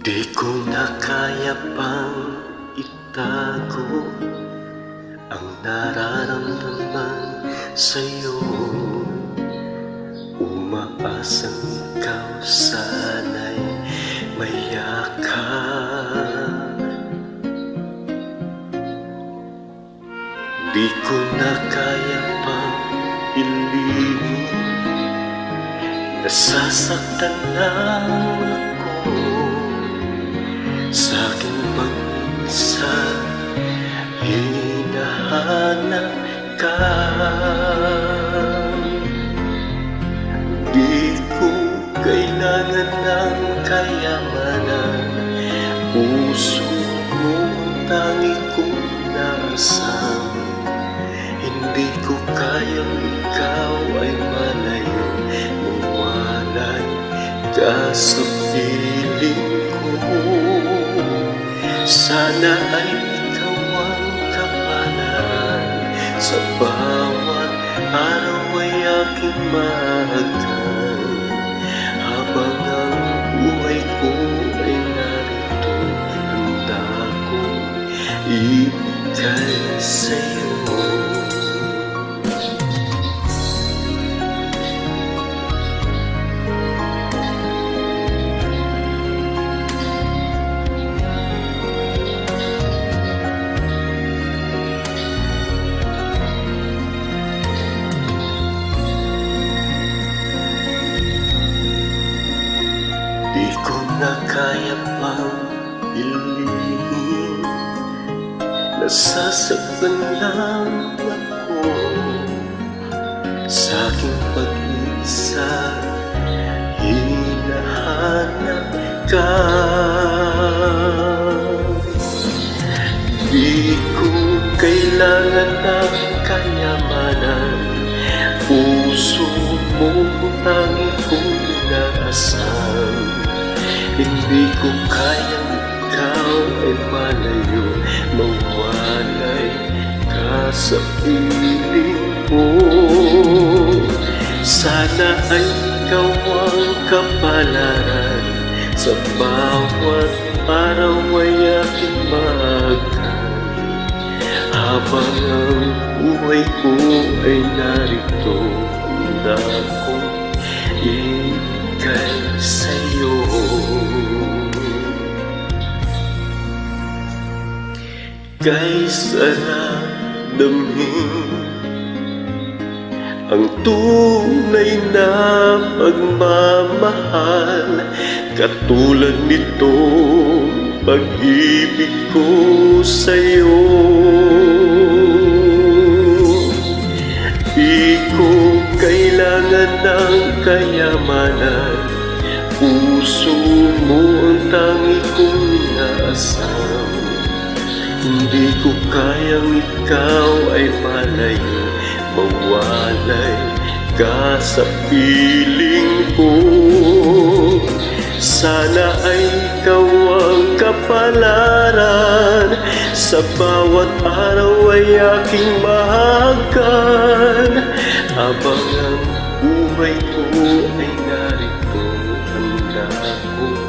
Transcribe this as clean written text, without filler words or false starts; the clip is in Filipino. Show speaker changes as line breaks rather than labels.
Di ko na kaya pang itago ang nararamdaman sa'yo. Umaasang ikaw sana'y mayakap. Di ko na kaya pang ilihim, nasasaktan lang ako sa aking mag-isa. Hinahanap ka, di ko kailangan ng kayamanan. Puso mo ang tangi kong naasam. Hindi ko kayang ikaw ay malayo, mawalay ka sa piling ko. Sana ay ikaw ang kapalaran, sa bawat araw ay aking mahagdan. Habang ang buhay ko ay narito, handa kong ibigay sa'yo. Di ko na kaya pang ilihim, nasasaktan lang ako sa aking pag-iisa. Hinahanap ka, di ko kailangan ng kayamanan. Puso mo tangi kong inaasam. Hindi ko kayang ikaw ay malayo, mawalay ka sa piling ko. Sana ay ikaw ang kapalaran, sa bawat araw ay aking mahagdan. Habang ang buhay ko ay narito, handa kong ibigay sa'yo. Kay sarap damhin ang tunay na pagmamahal, katulad nitong pag-ibig ko sa'yo. Di ko kailangan ng kayamanan, puso mo ang tangi kong inaasam. Hindi ko kayang ikaw ay malayo, mawalay ka sa piling ko. Sana ay ikaw ang kapalaran, sa bawat araw ay aking mahagdan. Habang ang buhay ko ay narito, handa kong